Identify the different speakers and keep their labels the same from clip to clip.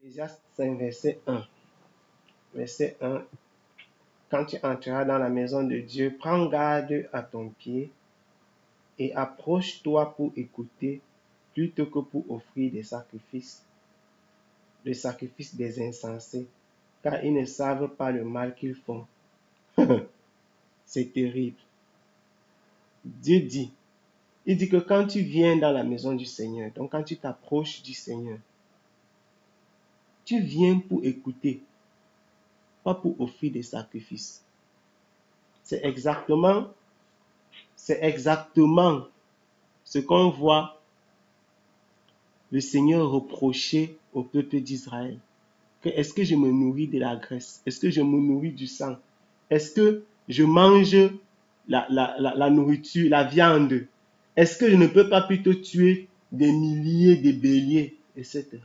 Speaker 1: Ecclésiaste 5, verset 1. Verset 1. Quand tu entreras dans la maison de Dieu, prends garde à ton pied et approche-toi pour écouter plutôt que pour offrir des sacrifices, le sacrifice des insensés, car ils ne savent pas le mal qu'ils font. C'est terrible. Dieu dit, il dit que quand tu viens dans la maison du Seigneur, donc quand tu t'approches du Seigneur, tu viens pour écouter, pas pour offrir des sacrifices. C'est exactement ce qu'on voit le Seigneur reprocher au peuple d'Israël. Est-ce que je me nourris de la graisse? Est-ce que je me nourris du sang? Est-ce que je mange la nourriture, la viande? Est-ce que je ne peux pas plutôt tuer des milliers de béliers, etc.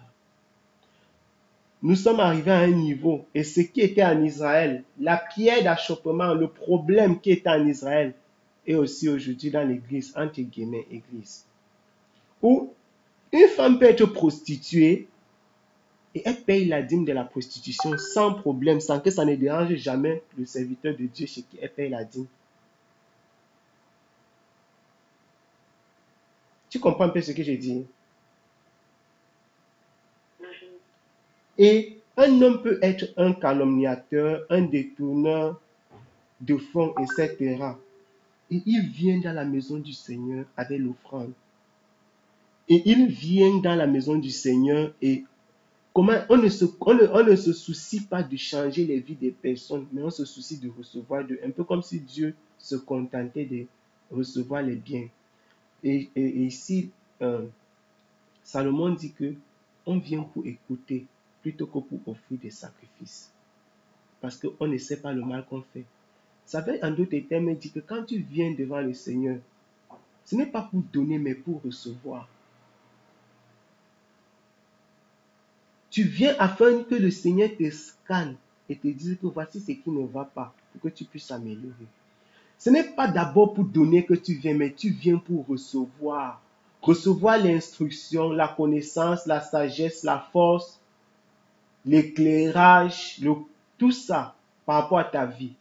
Speaker 1: Nous sommes arrivés à un niveau, et ce qui était en Israël, la pierre d'achoppement, le problème qui était en Israël, est aussi aujourd'hui dans l'église, entre guillemets, église, où une femme peut être prostituée et elle paye la dîme de la prostitution sans problème, sans que ça ne dérange jamais le serviteur de Dieu chez qui elle paye la dîme. Tu comprends un peu ce que je dis? Et un homme peut être un calomniateur, un détourneur de fonds, etc. Et il vient dans la maison du Seigneur avec l'offrande. Et il vient dans la maison du Seigneur et comment on ne se soucie pas de changer les vies des personnes, mais on se soucie de recevoir d'eux. Un peu comme si Dieu se contentait de recevoir les biens. Et ici, Salomon dit que on vient pour écouter plutôt que pour offrir des sacrifices. Parce qu'on ne sait pas le mal qu'on fait. Ça veut en d'autres termes dire que quand tu viens devant le Seigneur, ce n'est pas pour donner, mais pour recevoir. Tu viens afin que le Seigneur te scanne et te dise que voici ce qui ne va pas, pour que tu puisses améliorer. Ce n'est pas d'abord pour donner que tu viens, mais tu viens pour recevoir. Recevoir l'instruction, la connaissance, la sagesse, la force, l'éclairage, tout ça par rapport à ta vie.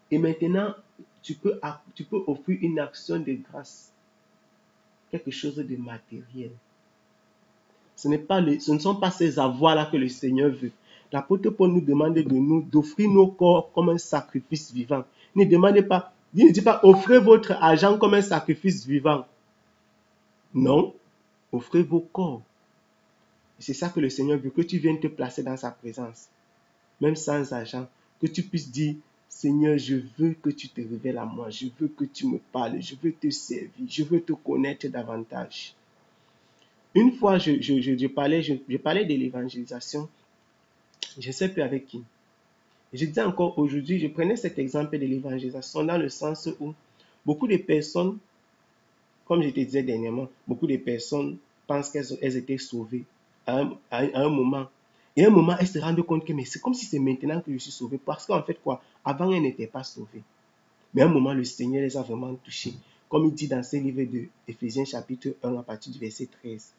Speaker 1: Et maintenant, tu peux offrir une action de grâce, quelque chose de matériel. Ce ne sont pas ces avoirs-là que le Seigneur veut. L'apôtre Paul nous demande d'offrir nos corps comme un sacrifice vivant. Il ne dit pas offrez votre argent comme un sacrifice vivant. Non, offrez vos corps. C'est ça que le Seigneur veut, que tu viennes te placer dans sa présence, même sans argent, que tu puisses dire Seigneur, je veux que tu te révèles à moi, je veux que tu me parles, je veux te servir, je veux te connaître davantage. Une fois, je parlais de l'évangélisation, je ne sais plus avec qui. Je dis encore aujourd'hui, je prenais cet exemple de l'évangélisation dans le sens où beaucoup de personnes, comme je te disais dernièrement, beaucoup de personnes pensent qu'elles étaient sauvées à un moment. Et à un moment, elles se rendent compte que mais c'est comme si c'est maintenant que je suis sauvé. Parce qu'en fait, quoi, avant, elles n'étaient pas sauvées. Mais à un moment, le Seigneur les a vraiment touchées. Comme il dit dans ce livre de Éphésiens chapitre 1 à partir du verset 13.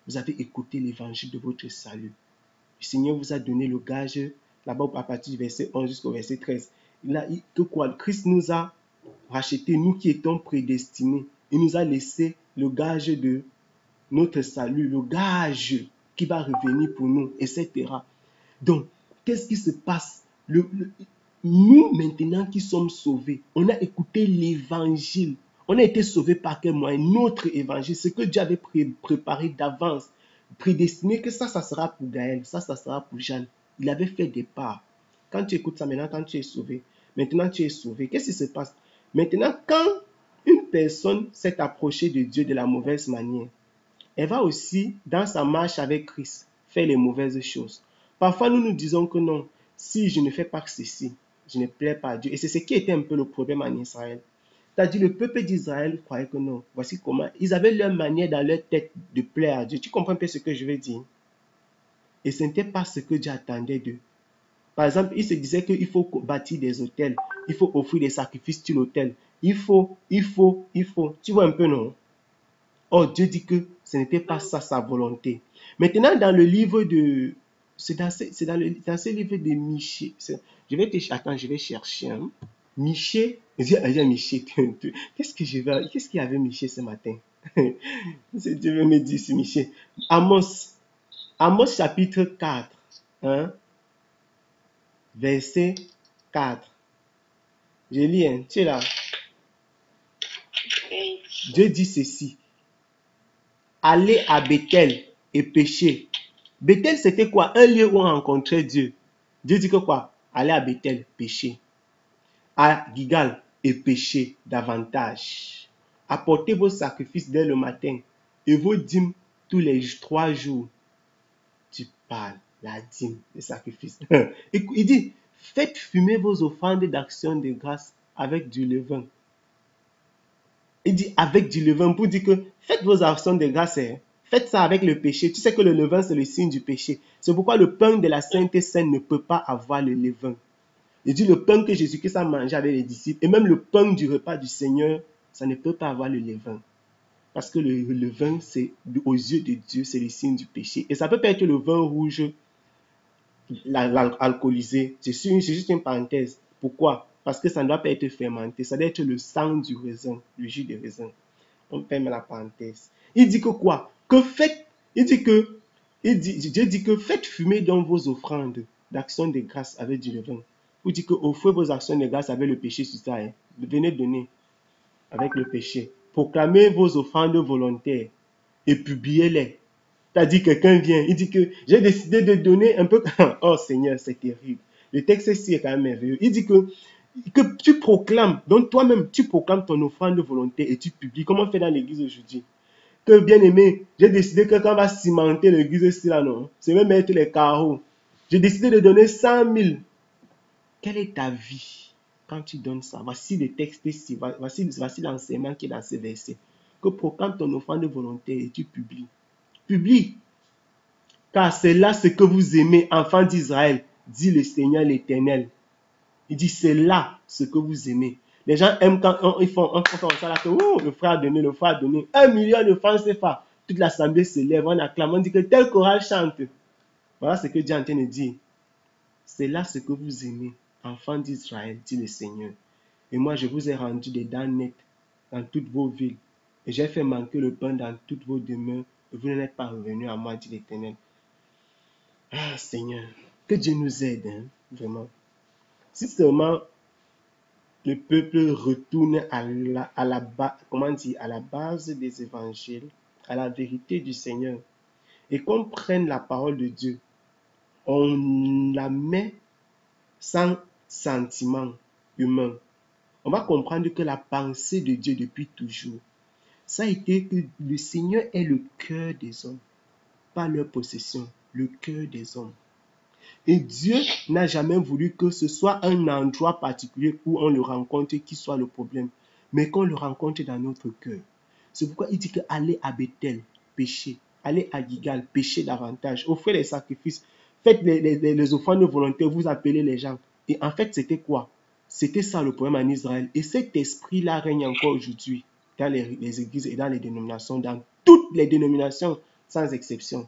Speaker 1: Vous avez écouté l'évangile de votre salut. Le Seigneur vous a donné le gage, là-bas à partir du verset 11 jusqu'au verset 13. Christ nous a rachetés, nous qui étions prédestinés. Il nous a laissé le gage de notre salut, le gage qui va revenir pour nous, etc. Donc, qu'est-ce qui se passe? Nous, maintenant qui sommes sauvés, on a écouté l'évangile. On a été sauvés par quel moyen? Notre évangile, ce que Dieu avait préparé d'avance, prédestiné que ça sera pour Gaël, ça sera pour Jeanne. Il avait fait des parts. Quand tu écoutes ça, maintenant, quand tu es sauvé, maintenant tu es sauvé. Qu'est-ce qui se passe? Maintenant, quand une personne s'est approchée de Dieu de la mauvaise manière, elle va aussi, dans sa marche avec Christ, faire les mauvaises choses. Parfois, nous nous disons que non, si je ne fais pas ceci, je ne plais pas à Dieu. Et c'est ce qui était un peu le problème en Israël. C'est-à-dire, le peuple d'Israël croyait que non. Voici comment. Ils avaient leur manière dans leur tête de plaire à Dieu. Tu comprends un peu ce que je veux dire? Et ce n'était pas ce que Dieu attendait d'eux. Par exemple, il se disait qu'il faut bâtir des hôtels. Il faut offrir des sacrifices sur l'autel. Il faut. Tu vois un peu, non? Or, Dieu dit que ce n'était pas ça sa volonté. Maintenant, dans le livre de... C'est dans ce livre de Michée. Attends, je vais chercher. Hein. Michée. Michée. Qu'est-ce qu'il y avait Michée ce matin? Dieu veut me dire, c'est Michée. Amos. Amos chapitre 4. Hein, verset 4. Je lis, hein. Tu es là. Dieu dit ceci. Allez à Bethel et péchez. Bethel, c'était quoi? Un lieu où on rencontrait Dieu. Dieu dit que quoi? Allez à Bethel, péchez. À Gilgal et péchez davantage. Apportez vos sacrifices dès le matin et vos dîmes tous les 3 jours. Tu parles, la dîme, les sacrifices. Il dit, faites fumer vos offrandes d'action de grâce avec du levain. Il dit avec du levain pour dire que faites vos actions de grâce. Faites ça avec le péché. Tu sais que le levain, c'est le signe du péché. C'est pourquoi le pain de la Sainte Seine ne peut pas avoir le levain. Il dit le pain que Jésus-Christ a mangé avec les disciples, et même le pain du repas du Seigneur, ça ne peut pas avoir le levain. Parce que le levain, c'est aux yeux de Dieu, c'est le signe du péché. Et ça peut pas être le vin rouge alcoolisé. C'est juste une parenthèse. Pourquoi? Parce que ça ne doit pas être fermenté. Ça doit être le sang du raisin, le jus de raisin. On ferme la parenthèse. Il dit que quoi? Dieu dit que faites fumer dans vos offrandes d'action de grâce avec du levain. Il dit que offrez vos actions de grâce avec le péché sur ça. Hein. Venez donner avec le péché. Proclamez vos offrandes volontaires et publiez-les. C'est-à-dire quelqu'un vient, il dit que j'ai décidé de donner un peu. Oh Seigneur, c'est terrible. Le texte ici est quand même merveilleux. Il dit que tu proclames, donc toi-même, tu proclames ton offrande volontaire et tu publies. Comment on fait dans l'église aujourd'hui? Que bien aimé, j'ai décidé que quand on va cimenter l'église ici, là, non, c'est même mettre les carreaux. J'ai décidé de donner 100 000. Quelle est ta vie quand tu donnes ça? Voici le texte ici, voici l'enseignement qui est dans ce verset. Que proclame ton offrande volontaire et tu publies. Publie. Car c'est là ce que vous aimez, enfants d'Israël, dit le Seigneur l'Éternel. Il dit, c'est là ce que vous aimez. Les gens aiment quand ils font ça là, que le frère a donné, le frère a donné. 1 million de francs CFA. Toute l'assemblée se lève, on acclame, on dit que tel choral chante. Voilà ce que Dieu est en train de dire. C'est là ce que vous aimez, enfants d'Israël, dit le Seigneur. Et moi, je vous ai rendu des dents nettes dans toutes vos villes. Et j'ai fait manquer le pain dans toutes vos demeures. Et vous n'êtes pas revenus à moi, dit l'Éternel. Ah, Seigneur, que Dieu nous aide, hein, vraiment. Si seulement le peuple retourne à la base des évangiles, à la vérité du Seigneur, et qu'on prenne la parole de Dieu, on la met sans sentiment humain. On va comprendre que la pensée de Dieu depuis toujours, ça a été que le Seigneur est le cœur des hommes, pas leur possession, le cœur des hommes. Et Dieu n'a jamais voulu que ce soit un endroit particulier où on le rencontre qui soit le problème, mais qu'on le rencontre dans notre cœur. C'est pourquoi il dit que allez à Bethel, péchez. Allez à Gilgal, péchez davantage. Offrez les sacrifices. Faites les offrandes volontaires, vous appelez les gens. Et en fait, c'était quoi? C'était ça le problème en Israël. Et cet esprit-là règne encore aujourd'hui dans les églises et dans les dénominations, dans toutes les dénominations, sans exception.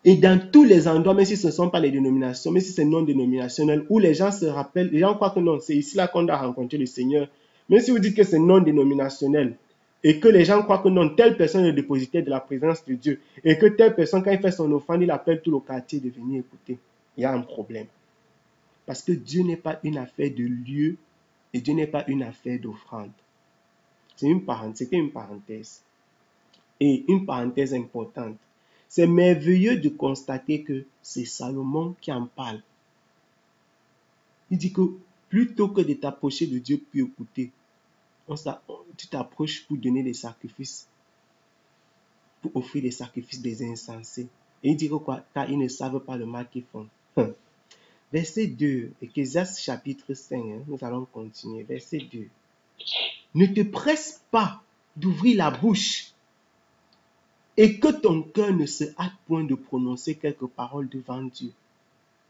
Speaker 1: Et dans tous les endroits, même si ce ne sont pas les dénominations, même si c'est non dénominationnel, où les gens se rappellent, les gens croient que non, c'est ici là qu'on doit rencontrer le Seigneur. Même si vous dites que c'est non dénominationnel, et que les gens croient que non, telle personne est le dépositaire de la présence de Dieu, et que telle personne, quand il fait son offrande, il appelle tout le quartier de venir écouter, il y a un problème. Parce que Dieu n'est pas une affaire de lieu, et Dieu n'est pas une affaire d'offrande. C'était une parenthèse. Et une parenthèse importante. C'est merveilleux de constater que c'est Salomon qui en parle. Il dit que plutôt que de t'approcher de Dieu pour écouter, tu t'approches pour donner des sacrifices, pour offrir des sacrifices des insensés. Et il dit que quoi? Car ils ne savent pas le mal qu'ils font. Verset 2, Ecclésiaste chapitre 5, nous allons continuer. Verset 2. Ne te presse pas d'ouvrir la bouche et que ton cœur ne se hâte point de prononcer quelques paroles devant Dieu.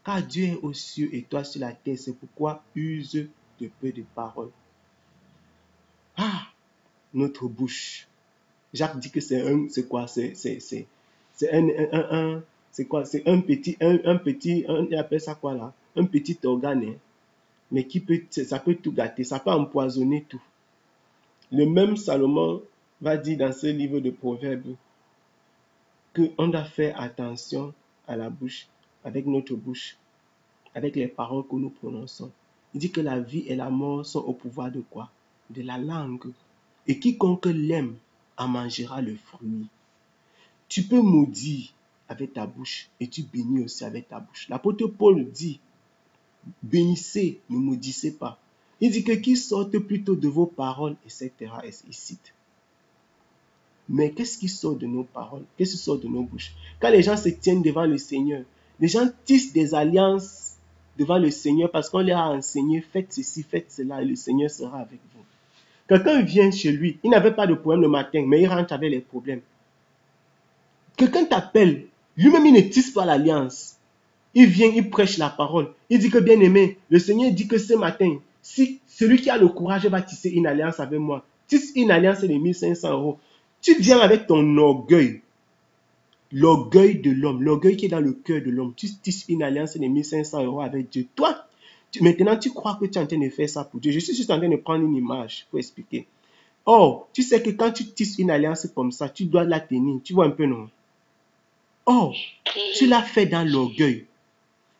Speaker 1: Car Dieu est aux cieux et toi sur la terre, c'est pourquoi use de peu de paroles. Ah, notre bouche. Jacques dit que c'est quoi? C'est c'est quoi? C'est un petit, il appelle ça quoi là? Un petit organe, hein, mais ça peut tout gâter, ça peut empoisonner tout. Le même Salomon va dire dans ce livre de Proverbes qu'on doit faire attention à la bouche, avec notre bouche, avec les paroles que nous prononçons. Il dit que la vie et la mort sont au pouvoir de quoi? De la langue. Et quiconque l'aime en mangera le fruit. Tu peux maudire avec ta bouche et tu bénis aussi avec ta bouche. L'apôtre Paul dit, bénissez, ne maudissez pas. Il dit que qu'il sorte plutôt de vos paroles, etc. Et il cite. Mais qu'est-ce qui sort de nos paroles? Qu'est-ce qui sort de nos bouches? Quand les gens se tiennent devant le Seigneur, les gens tissent des alliances devant le Seigneur parce qu'on leur a enseigné, faites ceci, faites cela, et le Seigneur sera avec vous. Quelqu'un vient chez lui, il n'avait pas de problème le matin, mais il rentre avec les problèmes. Quelqu'un t'appelle, lui-même il ne tisse pas l'alliance. Il vient, il prêche la parole. Il dit que bien aimé, le Seigneur dit que ce matin, si celui qui a le courage va tisser une alliance avec moi, tisse une alliance de 1500 euros. Tu viens avec ton orgueil, l'orgueil de l'homme, l'orgueil qui est dans le cœur de l'homme. Tu tisses une alliance de 1500 euros avec Dieu. Toi, maintenant tu crois que tu es en train de faire ça pour Dieu. Je suis juste en train de prendre une image pour expliquer. Or, tu sais que quand tu tisses une alliance comme ça, tu dois la tenir. Tu vois un peu, non? Or, tu l'as fait dans l'orgueil.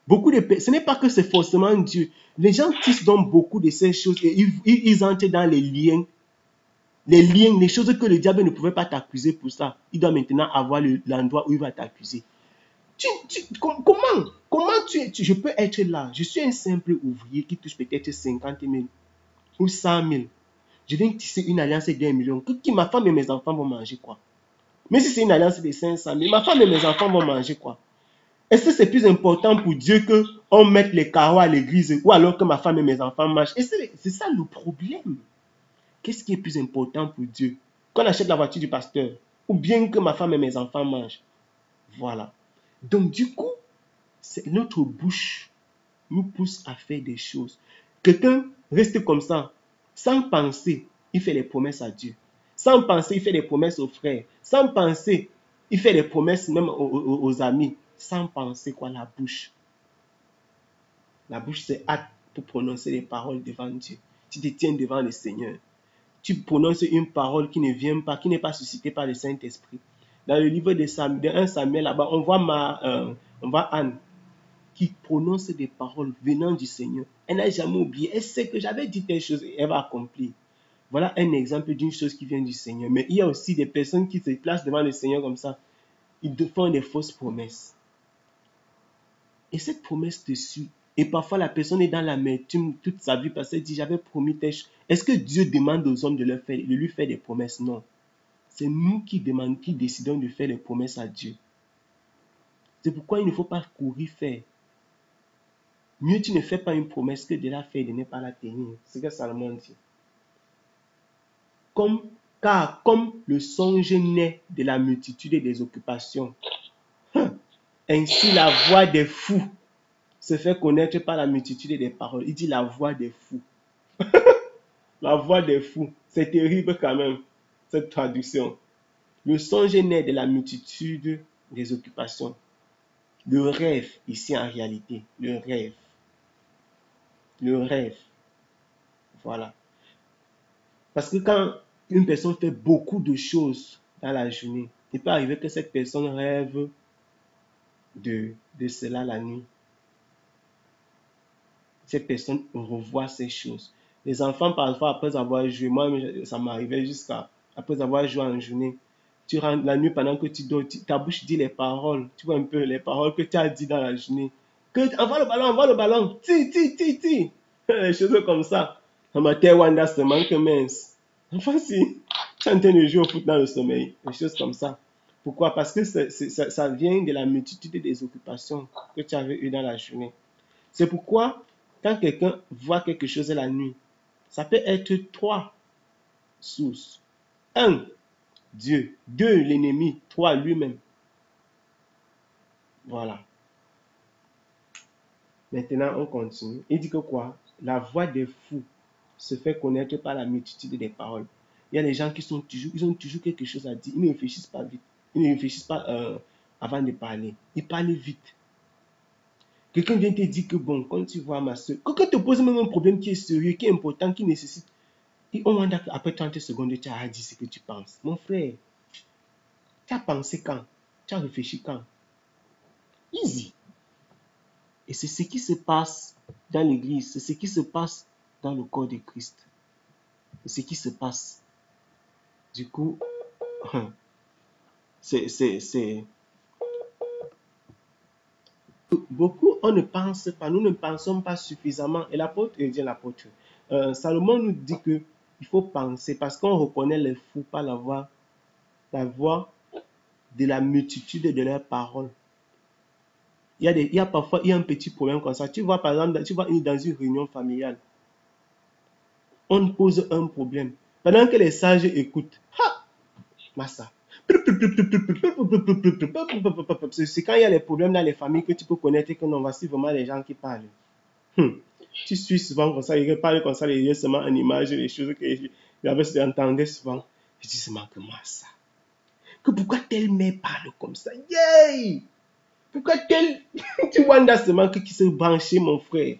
Speaker 1: Ce n'est pas que c'est forcément Dieu. Les gens tissent donc beaucoup de ces choses et ils entrent dans les liens, les choses que le diable ne pouvait pas t'accuser pour ça. Il doit maintenant avoir l'endroit où il va t'accuser. Comment je peux être là? Je suis un simple ouvrier qui touche peut-être 50 000 ou 100 000. Je viens tisser une alliance d'1 million. Ma femme et mes enfants vont manger quoi? Mais si c'est une alliance de 500 000, ma femme et mes enfants vont manger quoi? Est-ce que c'est plus important pour Dieu qu'on mette les carreaux à l'église ou alors que ma femme et mes enfants mangent? Et c'est ça le problème. Qu'est-ce qui est plus important pour Dieu? Qu'on achète la voiture du pasteur ou bien que ma femme et mes enfants mangent? Voilà. Donc du coup, notre bouche nous pousse à faire des choses. Quelqu'un reste comme ça, sans penser, il fait des promesses à Dieu. Sans penser, il fait des promesses aux frères. Sans penser, il fait des promesses même aux amis. Sans penser quoi, la bouche. La bouche, c'est acte pour prononcer les paroles devant Dieu. Tu te tiens devant le Seigneur. Tu prononces une parole qui ne vient pas, qui n'est pas suscitée par le Saint-Esprit. Dans le livre de 1 Samuel, là-bas, on voit Anne qui prononce des paroles venant du Seigneur. Elle n'a jamais oublié. Elle sait que j'avais dit telle chose et elle va accomplir. Voilà un exemple d'une chose qui vient du Seigneur. Mais il y a aussi des personnes qui se placent devant le Seigneur comme ça. Ils te font des fausses promesses. Et cette promesse te suit. Et parfois, la personne est dans l'amertume toute sa vie parce qu'elle dit, j'avais promis telle chose. Est-ce que Dieu demande aux hommes de lui faire des promesses? Non. C'est nous qui décidons de faire des promesses à Dieu. C'est pourquoi il ne faut pas courir faire. Mieux tu ne fais pas une promesse que de la faire et de ne pas la tenir. C'est ce que Salomon dit. Car comme le songe naît de la multitude des occupations, ainsi la voix des fous se fait connaître par la multitude des paroles. Il dit la voix des fous. La voix des fous. C'est terrible quand même, cette traduction. Le songe naît de la multitude des occupations. Le rêve, ici en réalité, le rêve. Le rêve. Voilà. Parce que quand une personne fait beaucoup de choses dans la journée, il peut arriver que cette personne rêve de cela la nuit. Cette personne revoit ces choses. Les enfants, parfois, après avoir joué, moi, ça m'arrivait après avoir joué en journée. Tu rentres la nuit pendant que tu dors, ta bouche dit les paroles. Tu vois un peu les paroles que tu as dit dans la journée. Envoie le ballon, ti. Les choses comme ça. Un matin, Wanda se manque mince. Enfin, si tu es en train de jouer au foot dans le sommeil, des choses comme ça. Pourquoi? Parce que ça vient de la multitude des occupations que tu avais eues dans la journée. C'est pourquoi, quand quelqu'un voit quelque chose la nuit, ça peut être 3 sources. 1, Dieu. 2, l'ennemi. 3, lui-même. Voilà. Maintenant, on continue. Il dit que quoi? La voix des fous se fait connaître par la multitude des paroles. Il y a des gens qui sont toujours, ils ont toujours quelque chose à dire. Ils ne réfléchissent pas vite. Ils ne réfléchissent pas avant de parler. Ils parlent vite. Quelqu'un vient te dire que bon, quand tu vois ma soeur, quelqu'un te pose même un problème qui est sérieux, qui est important, qui nécessite. Et au moins, après 30 secondes, tu as dit ce que tu penses. Mon frère, tu as pensé quand? Tu as réfléchi quand? Easy. Et c'est ce qui se passe dans l'église, c'est ce qui se passe dans le corps de Christ. C'est ce qui se passe. Du coup, c'est beaucoup, on ne pense pas, nous ne pensons pas suffisamment. Et l'apôtre, Salomon nous dit que il faut penser parce qu'on reconnaît les fous par la voix de la multitude de leurs paroles. Il y a parfois un petit problème comme ça. Tu vois, par exemple, tu vois dans une réunion familiale, on pose un problème. Pendant que les sages écoutent, massa. C'est quand il y a les problèmes dans les familles que tu peux connaître que non, voici vraiment les gens qui parlent. Tu suis souvent comme ça, il parle comme ça, il y a seulement une image, les choses que j'entendais souvent. Je dis seulement que massa. Que pourquoi telle mère parle comme ça? Yay! Pourquoi telle. Tu vois là seulement qui se branchait, mon frère.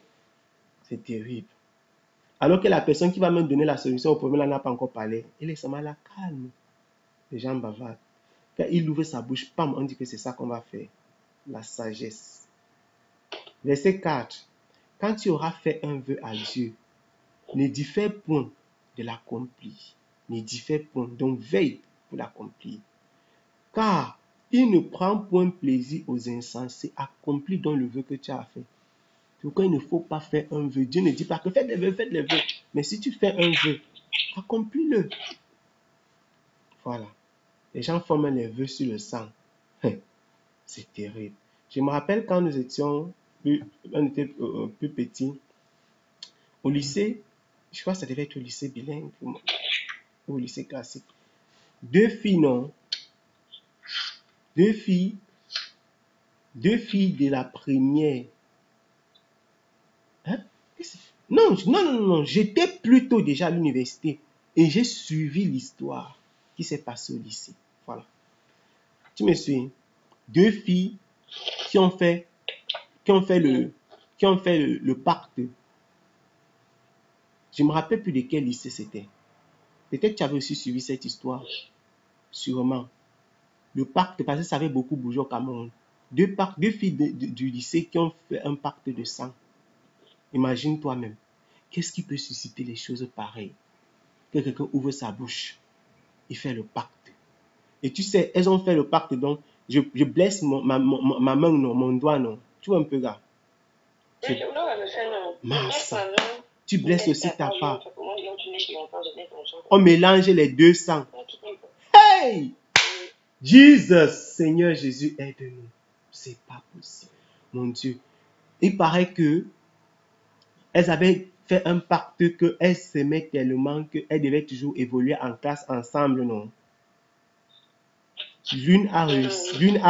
Speaker 1: C'est terrible. Alors que la personne qui va me donner la solution au problème, elle n'a pas encore parlé. Elle est seulement là, calme. Les gens bavardent. Quand il ouvre sa bouche, pam, on dit que c'est ça qu'on va faire. La sagesse. Verset 4. Quand tu auras fait un vœu à Dieu, ne diffère point de l'accomplir. Ne diffère point. Donc veille pour l'accomplir. Car il ne prend point plaisir aux insensés. Accomplis donc le vœu que tu as fait. Pourquoi il ne faut pas faire un vœu? Dieu ne dit pas que faites les vœux. Mais si tu fais un vœu, accomplis-le. Voilà. Les gens forment les vœux sur le sang. C'est terrible. Je me rappelle quand nous étions plus petits, au lycée, je crois que ça devait être au lycée bilingue ou au lycée classique. Deux filles de la première. Hein? Non. J'étais plutôt déjà à l'université et j'ai suivi l'histoire qui s'est passée au lycée. Voilà. Tu me suis? Deux filles qui ont fait le pacte. Je ne me rappelle plus de quel lycée c'était. Peut-être que tu avais aussi suivi cette histoire. Sûrement. Le pacte, parce que ça avait beaucoup bougé au Cameroun. Deux filles du lycée qui ont fait un pacte de sang. Imagine toi-même. Qu'est-ce qui peut susciter les choses pareilles? Que quelqu'un ouvre sa bouche et fait le pacte. Et tu sais, elles ont fait le pacte, donc je blesse ma main, non, mon doigt, non. Tu vois un peu, gars. Massa. Tu blesses aussi ta part. On mélange les deux sangs. Hey! Jesus, Seigneur Jésus, aide-nous. C'est pas possible. Mon Dieu. Il paraît que elles avaient fait un pacte qu'elles s'aimaient tellement qu'elles devaient toujours évoluer en classe ensemble, non? L'une a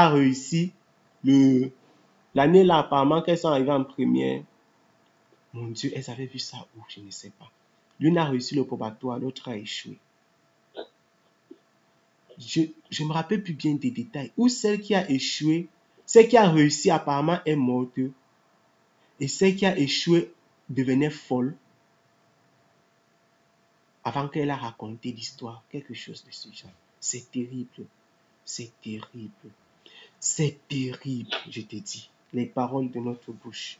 Speaker 1: réussi l'année là, apparemment qu'elles sont arrivées en première. Mon Dieu, elles avaient vu ça où? Je ne sais pas. L'une a réussi le probatoire, l'autre a échoué. Je ne me rappelle plus bien des détails. Ou celle qui a échoué, celle qui a réussi apparemment est morte. Et celle qui a échoué devenait folle avant qu'elle a raconté l'histoire. Quelque chose de ce genre. C'est terrible. C'est terrible. C'est terrible, je te dis. Les paroles de notre bouche,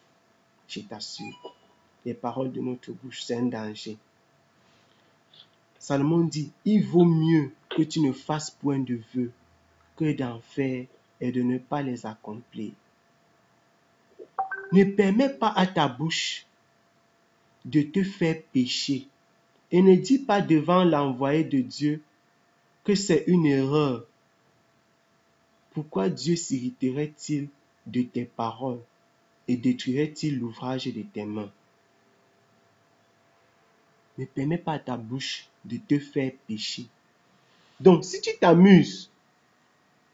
Speaker 1: je t'assure. Les paroles de notre bouche, c'est un danger. Salomon dit, il vaut mieux que tu ne fasses point de vœux que d'en faire et de ne pas les accomplir. Ne permets pas à ta bouche de te faire pécher et ne dis pas devant l'envoyé de Dieu que c'est une erreur. Pourquoi Dieu s'irriterait-il de tes paroles et détruirait-il l'ouvrage de tes mains? Ne permets pas à ta bouche de te faire pécher. Donc, si tu t'amuses,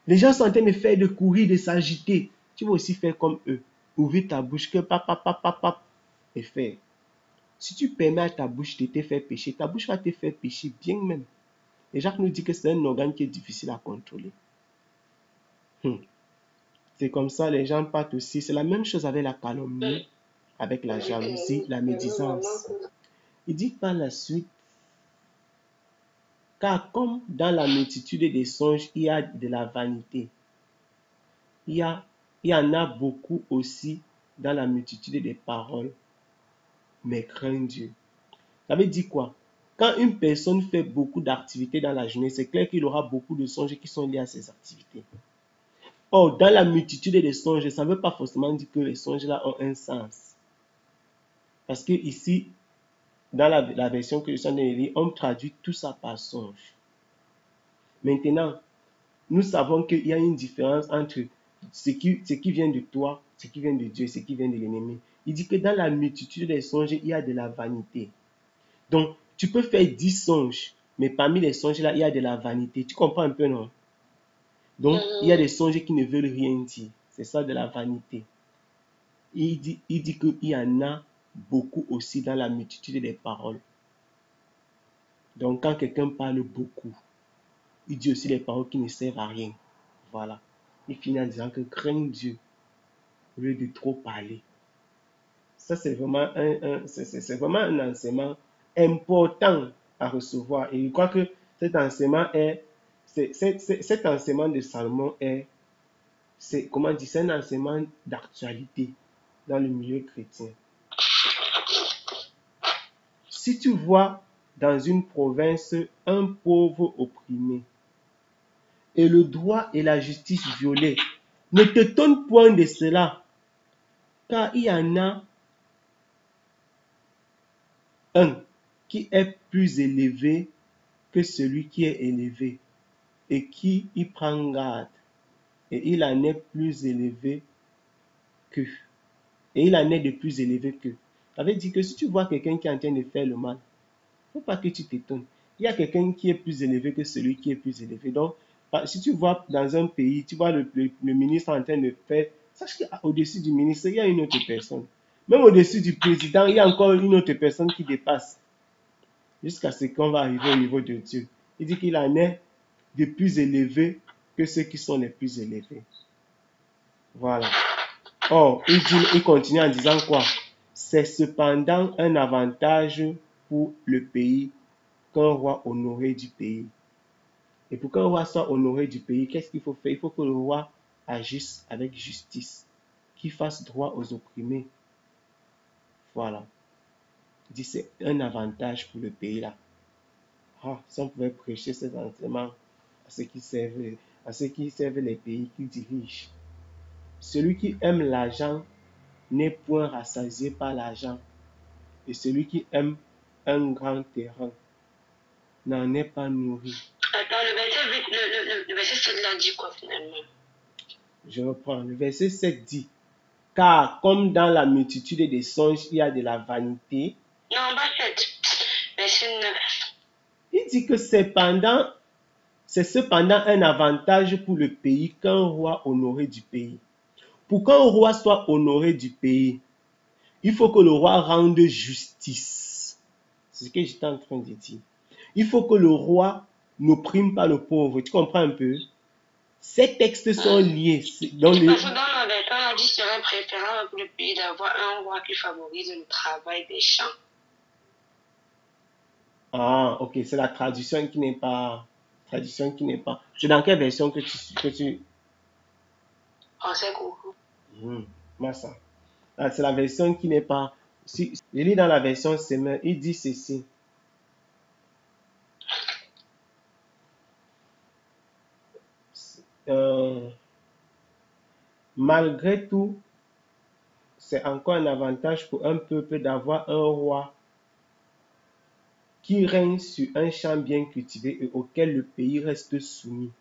Speaker 1: les gens sont en train de faire, de courir, de s'agiter, tu vas aussi faire comme eux. Ouvrir ta bouche, que pap, et faire. Si tu permets à ta bouche de te faire pécher, ta bouche va te faire pécher bien même. Et Jacques nous dit que c'est un organe qui est difficile à contrôler. C'est comme ça, les gens partent aussi. C'est la même chose avec la calomnie, avec la jalousie, la médisance. Il dit par la suite, car comme dans la multitude des songes, il y a de la vanité. Il y en a beaucoup aussi dans la multitude des paroles. Mais crains Dieu. Ça veut dire quoi? Quand une personne fait beaucoup d'activités dans la journée, c'est clair qu'il aura beaucoup de songes qui sont liés à ses activités. Or, dans la multitude des songes, ça ne veut pas forcément dire que les songes là ont un sens. Parce que ici, dans la version que je suis en train de lire, on traduit tout ça par songe. Maintenant, nous savons qu'il y a une différence entre ce qui vient de toi, ce qui vient de Dieu, ce qui vient de l'ennemi. Il dit que dans la multitude des songes, il y a de la vanité. Donc, tu peux faire 10 songes, mais parmi les songes là, il y a de la vanité. Tu comprends un peu, non? Donc, il y a des songes qui ne veulent rien dire. C'est ça de la vanité. Il dit qu'il y en a beaucoup aussi dans la multitude des paroles. Donc, quand quelqu'un parle beaucoup, il dit aussi les paroles qui ne servent à rien. Voilà. Il finit en disant que crains Dieu au lieu de trop parler. Ça, c'est vraiment c'est vraiment un enseignement important à recevoir. Et je crois que cet enseignement cet enseignement de Salomon c'est un enseignement d'actualité dans le milieu chrétien. Si tu vois dans une province un pauvre opprimé et le droit et la justice violés, ne t'étonne point de cela, car il y en a un qui est plus élevé que celui qui est élevé, et qui y prend garde, et il en est plus élevé que. Et il en est de plus élevé que. Ça veut dire que si tu vois quelqu'un qui est en train de faire le mal, il ne faut pas que tu t'étonnes. Il y a quelqu'un qui est plus élevé que celui qui est plus élevé. Donc, si tu vois dans un pays, tu vois le ministre en train de faire, sache qu'au-dessus du ministre, il y a une autre personne. Même au-dessus du président, il y a encore une autre personne qui dépasse. Jusqu'à ce qu'on va arriver au niveau de Dieu. Il dit qu'il en est de plus élevé que ceux qui sont les plus élevés. Voilà. Or, il continue en disant quoi? C'est cependant un avantage pour le pays qu'un roi honoré du pays. Et pour qu'un roi soit honoré du pays, qu'est-ce qu'il faut faire? Il faut que le roi agisse avec justice, qu'il fasse droit aux opprimés. Voilà. Il dit c'est un avantage pour le pays là. Ah, si on pouvait prêcher cet enseignement à ceux qui servent les pays qu'ils dirigent. Celui qui aime l'argent n'est point rassasié par l'argent, et celui qui aime un grand terrain n'en est pas nourri.
Speaker 2: Attends, le verset 7 là dit quoi finalement?
Speaker 1: Je reprends. Le verset 7 dit, car comme dans la multitude des songes, il y a de la vanité.
Speaker 2: Non, pas 7. Verset 9.
Speaker 1: Il dit que c'est cependant un avantage pour le pays qu'un roi honoré du pays. Pour qu'un roi soit honoré du pays, il faut que le roi rende justice. C'est ce que j'étais en train de dire. Il faut que le roi n'opprime pas le pauvre. Tu comprends un peu? Ces textes sont liés.
Speaker 2: Parce que dans la version, on a dit qu'il serait préférable pour le pays d'avoir un roi qui favorise le travail des champs.
Speaker 1: Ah, ok, c'est la traduction qui n'est pas. C'est dans quelle version que tu...
Speaker 2: Oh, c'est cool.
Speaker 1: Massa. Ah, c'est la version qui n'est pas. Si, je lis dans la version Semeur, il dit ceci. Malgré tout, c'est encore un avantage pour un peuple d'avoir un roi qui règne sur un champ bien cultivé et auquel le pays reste soumis.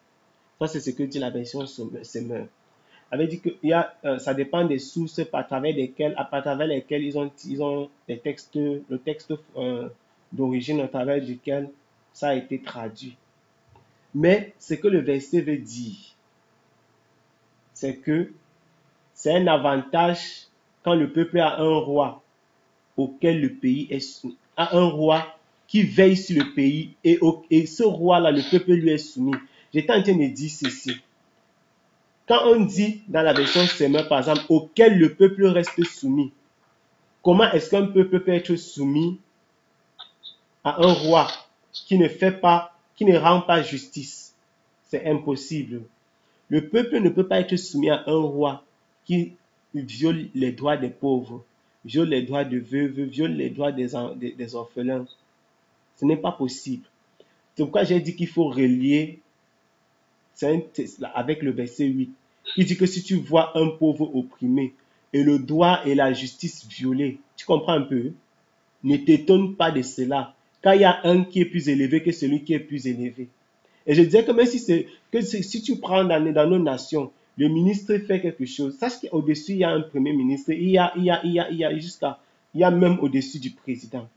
Speaker 1: Ça, c'est ce que dit la version Semeur. Avait dit que ça dépend des sources à travers lesquelles ils ont le texte d'origine à travers duquel ça a été traduit. Mais ce que le verset veut dire, c'est que c'est un avantage quand le peuple a un roi auquel le pays est soumis, a un roi qui veille sur le pays, et ce roi-là, le peuple lui est soumis. J'étais en train de dire ceci. Quand on dit dans la version Semeur, par exemple, auquel le peuple reste soumis, comment est-ce qu'un peuple peut être soumis à un roi qui ne rend pas justice? C'est impossible. Le peuple ne peut pas être soumis à un roi qui viole les droits des pauvres, viole les droits des veuves, viole les droits des orphelins. Ce n'est pas possible. C'est pourquoi j'ai dit qu'il faut relier avec le verset 8. Il dit que si tu vois un pauvre opprimé et le droit et la justice violés, tu comprends un peu? Ne t'étonne pas de cela, car il y a un qui est plus élevé que celui qui est plus élevé. Et je disais que même si tu prends dans nos nations, le ministre fait quelque chose, sache qu'au-dessus, il y a un premier ministre, il y a même au-dessus du président.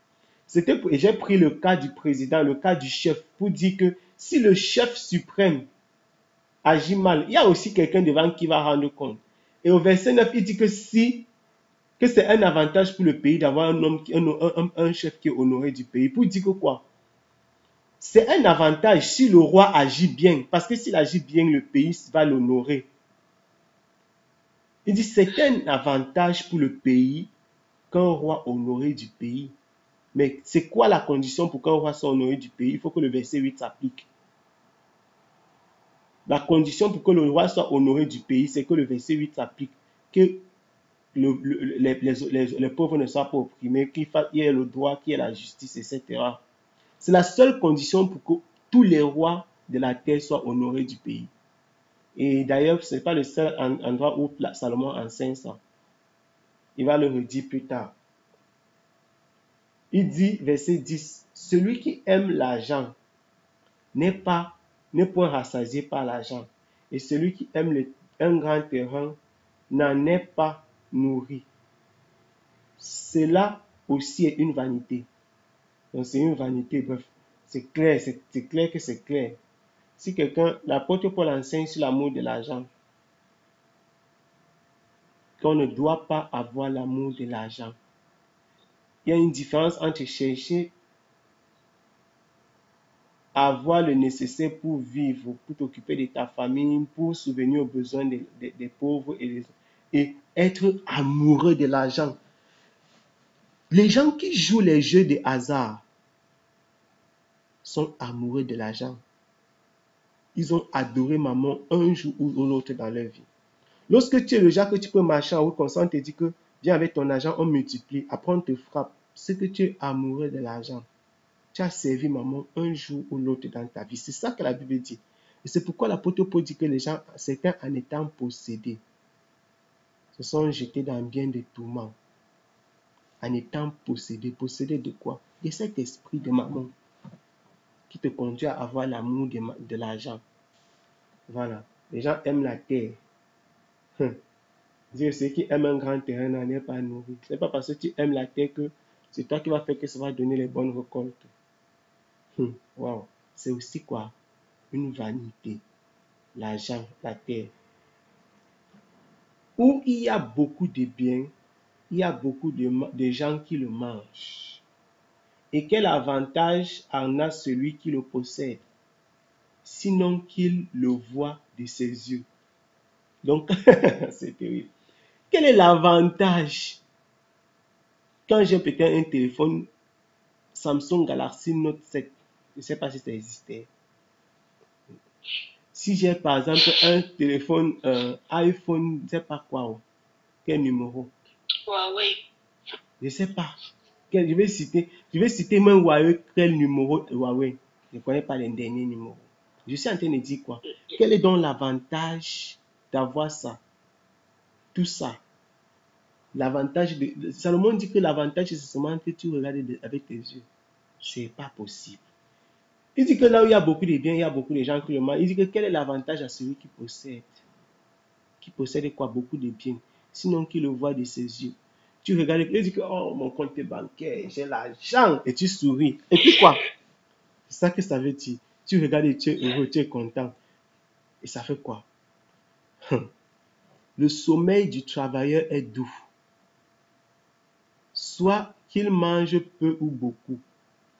Speaker 1: Et j'ai pris le cas du président, le cas du chef, pour dire que si le chef suprême agit mal, il y a aussi quelqu'un devant qui va rendre compte. Et au verset 9, il dit que c'est un avantage pour le pays d'avoir un chef qui est honoré du pays. Pour dire que quoi? C'est un avantage si le roi agit bien, parce que s'il agit bien, le pays va l'honorer. Il dit c'est un avantage pour le pays qu'un roi honoré du pays. Mais c'est quoi la condition pour qu'un roi soit honoré du pays? Il faut que le verset 8 s'applique. La condition pour que le roi soit honoré du pays, c'est que le verset 8 s'applique. Que les pauvres ne soient pas opprimés, qu'il y ait le droit, qu'il y ait la justice, etc. C'est la seule condition pour que tous les rois de la terre soient honorés du pays. Et d'ailleurs, ce n'est pas le seul endroit où Salomon enseigne ça. Il va le redire plus tard. Il dit, verset 10, celui qui aime l'argent n'est point rassasié par l'argent. Et celui qui aime un grand terrain n'en est pas nourri. Cela aussi est une vanité. Donc c'est une vanité, bref. C'est clair que c'est clair. Si l'apôtre Paul enseigne sur l'amour de l'argent, qu'on ne doit pas avoir l'amour de l'argent. Il y a une différence entre chercher à avoir le nécessaire pour vivre, pour t'occuper de ta famille, pour subvenir aux besoins des pauvres et être amoureux de l'argent. Les gens qui jouent les jeux de hasard sont amoureux de l'argent. Ils ont adoré maman un jour ou l'autre dans leur vie. Lorsque tu es le genre que tu peux marcher en route comme ça, on te dit que viens avec ton argent, on multiplie, après on te frappe. C'est que tu es amoureux de l'argent. Tu as servi maman un jour ou l'autre dans ta vie. C'est ça que la Bible dit. Et c'est pourquoi l'apôtre Paul dit que les gens, certains en étant possédés, se sont jetés dans bien des tourments. En étant possédés. Possédés de quoi? De cet esprit de maman qui te conduit à avoir l'amour de l'argent. Voilà. Les gens aiment la terre. Dieu, ceux qui aiment un grand terrain n'en est pas nourri. Ce n'est pas parce que tu aimes la terre que c'est toi qui vas faire que ça va donner les bonnes récoltes. Wow. C'est aussi quoi? Une vanité. L'argent, la terre. Où il y a beaucoup de biens, il y a beaucoup de gens qui le mangent. Et quel avantage en a celui qui le possède, sinon qu'il le voit de ses yeux? Donc, c'est terrible. Quel est l'avantage quand j'ai peut-être un téléphone Samsung Galaxy Note 7? Je ne sais pas si ça existait. Si j'ai par exemple un téléphone iPhone, je ne sais pas quoi, quel numéro?
Speaker 2: Huawei.
Speaker 1: Je ne sais pas. Je vais citer même Huawei, quel numéro Huawei. Je ne connais pas les derniers numéros. Je suis en train de dire quoi? Quel est donc l'avantage d'avoir ça? Tout ça. L'avantage Salomon dit que l'avantage c'est seulement que tu regardes avec tes yeux. C'est pas possible. Il dit que là où il y a beaucoup de biens, il y a beaucoup de gens qui le mangent. Il dit que quel est l'avantage à celui qui possède? Qui possède quoi? Beaucoup de biens. Sinon qu'il le voit de ses yeux. Tu regardes, il dit que oh, mon compte est bancaire, j'ai l'argent. Et tu souris. Et puis quoi? C'est ça que ça veut dire. Tu regardes et tu es heureux, tu es content. Et ça fait quoi? Le sommeil du travailleur est doux. Soit qu'il mange peu ou beaucoup.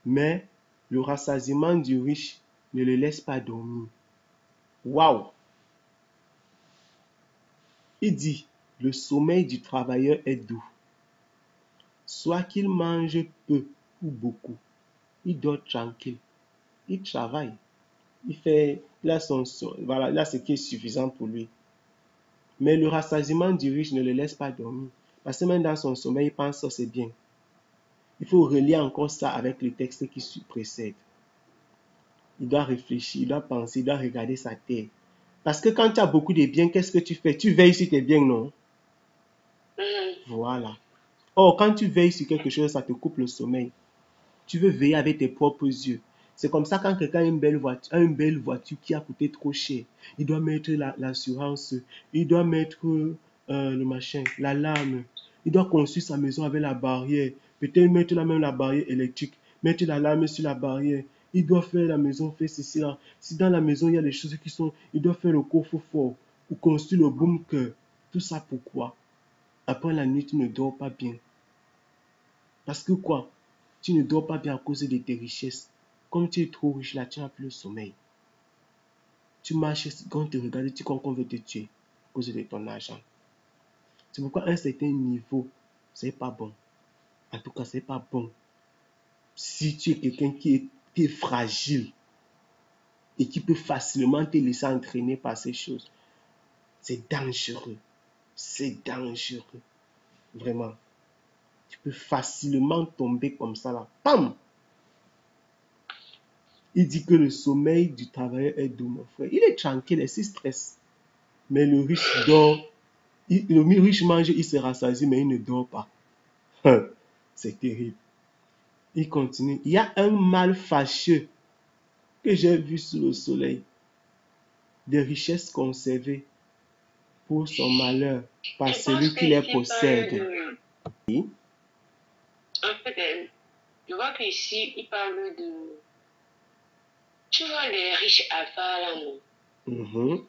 Speaker 1: Mais le rassasiement du riche ne le laisse pas dormir. Waouh! Il dit, le sommeil du travailleur est doux. Soit qu'il mange peu ou beaucoup, il dort tranquille, il travaille, il a voilà, il a ce qui est suffisant pour lui. Mais le rassasiement du riche ne le laisse pas dormir. Parce que même dans son sommeil, il pense que c'est bien. Il faut relier encore ça avec le texte qui précède. Il doit réfléchir, il doit penser, il doit regarder sa terre. Parce que quand tu as beaucoup de biens, qu'est-ce que tu fais? Tu veilles sur tes biens, non? Voilà. Or, quand tu veilles sur quelque chose, ça te coupe le sommeil. Tu veux veiller avec tes propres yeux. C'est comme ça quand quelqu'un a une belle voiture qui a coûté trop cher, il doit mettre l'assurance, il doit mettre le machin, l'alarme, il doit construire sa maison avec la barrière, peut-être mettre même la barrière électrique, mettre l'alarme sur la barrière, il doit faire la maison, faire ceci là. Si dans la maison il y a des choses qui sont, il doit faire le coffre-fort ou construire le bunker. Tout ça pourquoi? Après la nuit, tu ne dors pas bien. Parce que quoi? Tu ne dors pas bien à cause de tes richesses. Comme tu es trop riche là, tu n'as plus le sommeil. Tu marches, quand on te regarde, tu crois qu'on veut te tuer à cause de ton argent. C'est pourquoi à un certain niveau, c'est pas bon. En tout cas, c'est pas bon. Si tu es quelqu'un qui est fragile et qui peut facilement te laisser entraîner par ces choses, c'est dangereux. C'est dangereux. Vraiment. Tu peux facilement tomber comme ça là. Pam! Il dit que le sommeil du travailleur est doux, mon frère. Il est tranquille, il s'il stresse. Mais le riche dort. Le riche mange, il se rassasie, mais il ne dort pas. C'est terrible. Il continue. Il y a un mal fâcheux que j'ai vu sous le soleil. Des richesses conservées pour son malheur par celui qui les possède. Oui.
Speaker 2: En fait, je vois qu'ici, il parle de... Tu vois les riches avares, non?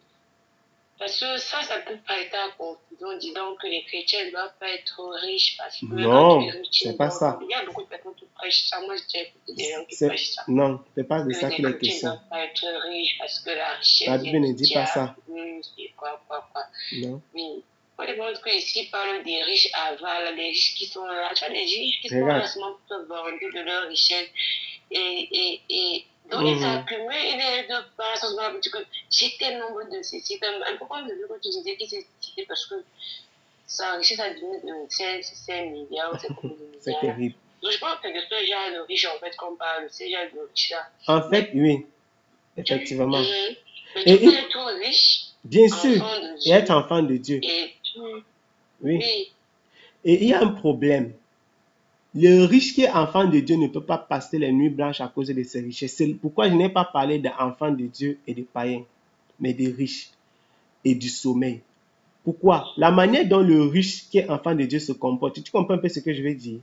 Speaker 2: Parce que ça peut prêter à confusion, disant que les chrétiens ne doivent pas être riches parce que...
Speaker 1: Non, c'est pas ça.
Speaker 2: Il y a beaucoup de personnes qui prêchent ça. Moi, j'ai écouté des gens qui prêchent ça.
Speaker 1: Non, c'est pas de ça qu'il est question.
Speaker 2: Les chrétiens ne doivent pas être riches parce que la richesse...
Speaker 1: La Bible ne dit pas ça.
Speaker 2: Quoi.
Speaker 1: Non.
Speaker 2: Oui. On démontre qu'ici, il parle des riches avares, des riches qui sont là. Tu vois, des riches qui sont là seulement pour te vanter de leur richesse. Donc, ils s'accumulent et les deux passent que j'ai tel nombre de ceci. Un peu comme le que tu disais qui s'est cité parce que sa richesse a diminué de 5 milliards, c'est combien de milliards.
Speaker 1: C'est terrible.
Speaker 2: Donc, je pense que de ce genre de riches, en fait, qu'on parle, ce genre de riches là.
Speaker 1: En fait, oui, effectivement.
Speaker 2: Mais tu peux être riche.
Speaker 1: Bien sûr, et être enfant de Dieu. Oui. Et il y a un problème. Le riche qui est enfant de Dieu ne peut pas passer les nuits blanches à cause de ses richesses. C'est pourquoi je n'ai pas parlé d'enfants de Dieu et de païens, mais des riches et du sommeil. Pourquoi? La manière dont le riche qui est enfant de Dieu se comporte, tu comprends un peu ce que je veux dire?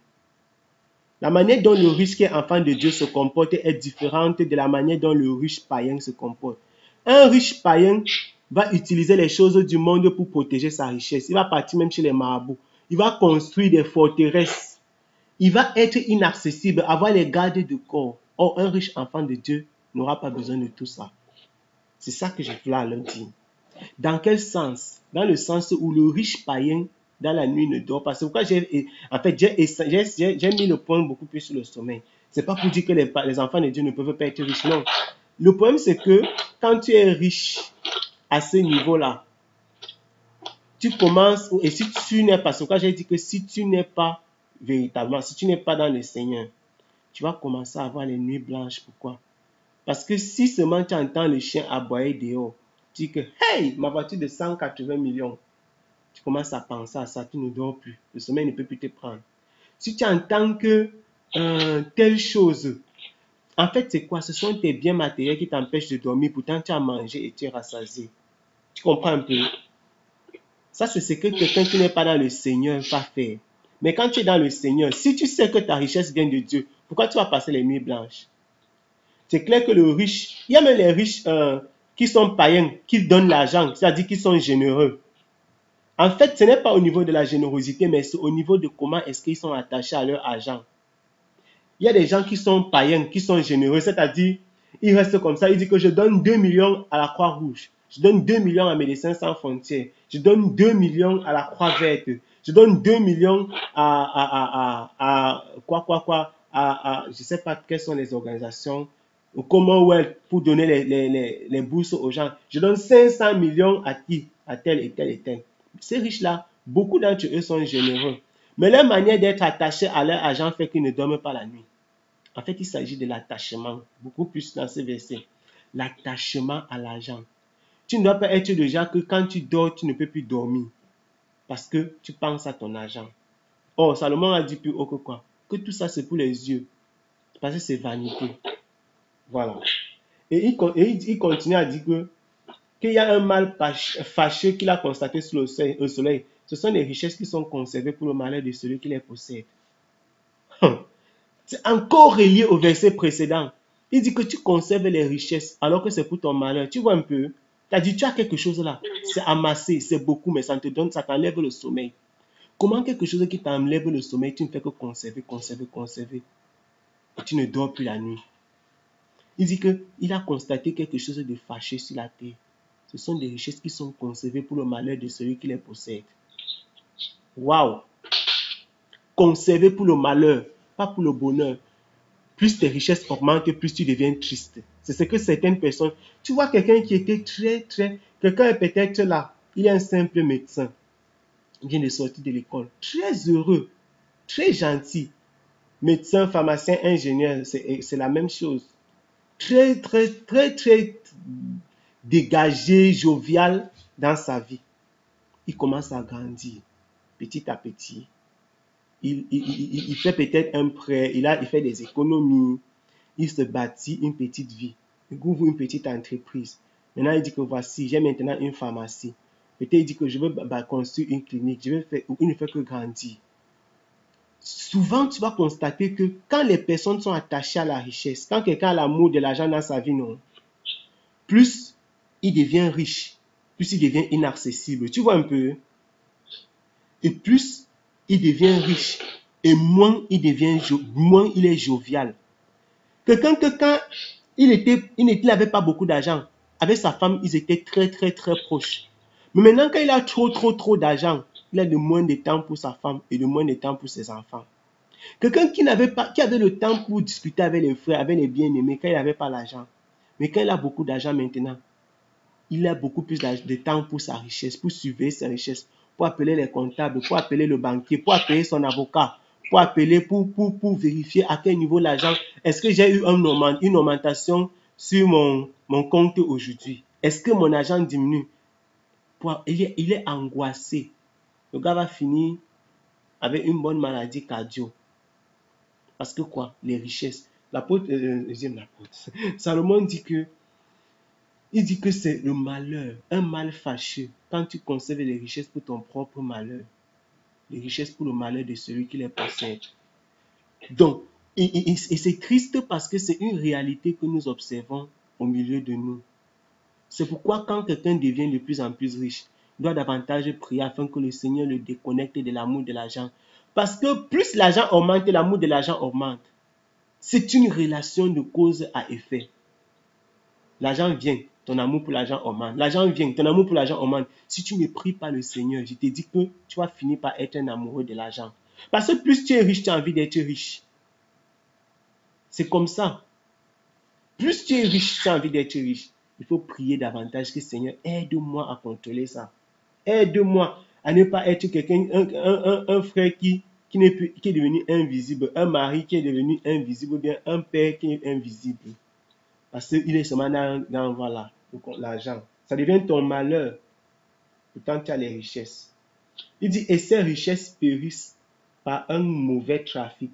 Speaker 1: La manière dont le riche qui est enfant de Dieu se comporte est différente de la manière dont le riche païen se comporte. Un riche païen va utiliser les choses du monde pour protéger sa richesse. Il va partir même chez les marabouts. Il va construire des forteresses. Il va être inaccessible, avoir les gardes de corps. Or, un riche enfant de Dieu n'aura pas besoin de tout ça. C'est ça que je voulais leur dire. Dans quel sens? Dans le sens où le riche païen, dans la nuit, ne dort pas. C'est pourquoi j'ai mis le point beaucoup plus sur le sommeil. C'est pas pour dire que les enfants de Dieu ne peuvent pas être riches. Non. Le problème, c'est que quand tu es riche à ce niveau-là, tu commences, et si tu n'es pas, c'est pourquoi j'ai dit que si tu n'es pas véritablement, si tu n'es pas dans le Seigneur, tu vas commencer à avoir les nuits blanches. Pourquoi? Parce que si seulement tu entends le chien aboyer dehors, tu dis que, hey, ma voiture de 180 millions, tu commences à penser à ça, tu ne dors plus. Le sommeil ne peut plus te prendre. Si tu entends que telle chose, en fait, c'est quoi? Ce sont tes biens matériels qui t'empêchent de dormir. Pourtant, tu as mangé et tu es rassasié. Tu comprends un peu? Ça, c'est ce que quelqu'un qui n'est pas dans le Seigneur va faire. Mais quand tu es dans le Seigneur, si tu sais que ta richesse vient de Dieu, pourquoi tu vas passer les nuits blanches? C'est clair que le riche, il y a même les riches qui sont païens, qui donnent l'argent, c'est-à-dire qui sont généreux. En fait, ce n'est pas au niveau de la générosité, mais c'est au niveau de comment est-ce qu'ils sont attachés à leur argent. Il y a des gens qui sont païens, qui sont généreux, c'est-à-dire, ils restent comme ça, ils disent que je donne 2 millions à la Croix-Rouge, je donne 2 millions à Médecins Sans Frontières, je donne 2 millions à la Croix-Verte, je donne 2 millions je ne sais pas quelles sont les organisations, au Commonwealth pour donner les bourses aux gens. Je donne 500 millions à qui? À tel et tel et tel. Ces riches-là, beaucoup d'entre eux sont généreux. Mais leur manière d'être attachés à leur argent fait qu'ils ne dorment pas la nuit. En fait, il s'agit de l'attachement, beaucoup plus dans ce verset. L'attachement à l'argent. Tu ne dois pas être le genre que quand tu dors, tu ne peux plus dormir. Parce que tu penses à ton argent. Or, Salomon a dit plus haut que quoi? Que tout ça, c'est pour les yeux. Parce que c'est vanité. Voilà. Et il continue à dire qu'il y a un mal fâcheux qu'il a constaté sur le soleil. Ce sont les richesses qui sont conservées pour le malheur de celui qui les possède. C'est encore relié au verset précédent. Il dit que tu conserves les richesses alors que c'est pour ton malheur. Tu vois un peu? Tu as dit, tu as quelque chose là. C'est amassé, c'est beaucoup, mais ça t'enlève le sommeil. Comment quelque chose qui t'enlève le sommeil, tu ne fais que conserver. Et tu ne dors plus la nuit. Il dit qu'il a constaté quelque chose de fâcheux sur la terre. Ce sont des richesses qui sont conservées pour le malheur de celui qui les possède. Waouh! Conservées pour le malheur, pas pour le bonheur. Plus tes richesses augmentent, plus tu deviens triste. C'est ce que certaines personnes... Tu vois quelqu'un qui était quelqu'un est peut-être là, il est un simple médecin. Il vient de sortir de l'école. Très heureux, très gentil. Médecin, pharmacien, ingénieur, c'est la même chose. Très dégagé, jovial dans sa vie. Il commence à grandir petit à petit. Il fait peut-être un prêt, il fait des économies, il se bâtit une petite vie, il ouvre une petite entreprise. Maintenant, il dit que voici, j'ai maintenant une pharmacie. Peut-être il dit que je veux construire une clinique, il ne fait que grandir. Souvent, tu vas constater que quand les personnes sont attachées à la richesse, quand quelqu'un a l'amour de l'argent dans sa vie, non, plus il devient riche, plus il devient inaccessible. Tu vois un peu? Et plus il devient riche, et moins il est jovial. Quelqu'un que quand il n'avait pas beaucoup d'argent, avec sa femme, ils étaient très proches. Mais maintenant, quand il a trop d'argent, il a de moins de temps pour sa femme et de moins de temps pour ses enfants. Quelqu'un qui avait le temps pour discuter avec les frères, avec les bien-aimés, quand il n'avait pas l'argent. Mais quand il a beaucoup d'argent maintenant, il a beaucoup plus de temps pour sa richesse, pour surveiller sa richesse, pour appeler les comptables, pour appeler le banquier, pour appeler son avocat, pour appeler, pour vérifier à quel niveau l'argent, est-ce que j'ai eu une augmentation sur mon compte aujourd'hui? Est-ce que mon argent diminue? Il est angoissé. Le gars va finir avec une bonne maladie cardio. Parce que quoi? Les richesses. Salomon dit que c'est le malheur, un mal fâcheux, quand tu conserves les richesses pour ton propre malheur, les richesses pour le malheur de celui qui les possède. Donc, et c'est triste parce que c'est une réalité que nous observons au milieu de nous. C'est pourquoi quand quelqu'un devient de plus en plus riche, il doit davantage prier afin que le Seigneur le déconnecte de l'amour de l'argent. Parce que plus l'argent augmente, l'amour de l'argent augmente. C'est une relation de cause à effet. L'argent vient, ton amour pour l'argent augmente. L'argent vient, ton amour pour l'argent augmente. Si tu ne pries pas le Seigneur, je te dis que tu vas finir par être un amoureux de l'argent. Parce que plus tu es riche, tu as envie d'être riche. C'est comme ça. Plus tu es riche, tu as envie d'être riche. Il faut prier davantage que Seigneur, aide-moi à contrôler ça. Aide-moi à ne pas être quelqu'un, un frère qui est devenu invisible, un mari qui est devenu invisible, ou bien un père qui est invisible. Parce qu'il est seulement dans voilà, l'argent. Ça devient ton malheur. Pourtant, tu as les richesses. Il dit, et ces richesses périssent par un mauvais trafic.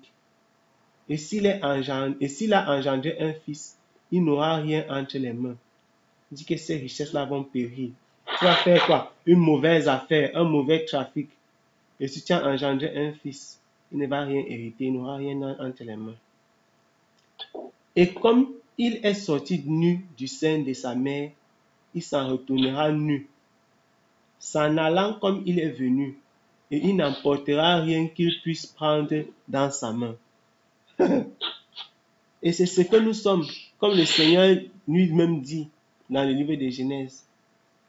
Speaker 1: Et s'il a engendré un fils, il n'aura rien entre les mains. Il dit que ces richesses-là vont périr. Tu vas faire quoi? Une mauvaise affaire, un mauvais trafic. Et si tu as engendré un fils, il ne va rien hériter, il n'aura rien entre les mains. Et comme il est sorti nu du sein de sa mère, il s'en retournera nu, s'en allant comme il est venu, et il n'emportera rien qu'il puisse prendre dans sa main. Et c'est ce que nous sommes, comme le Seigneur lui-même dit dans le livre de Genèse.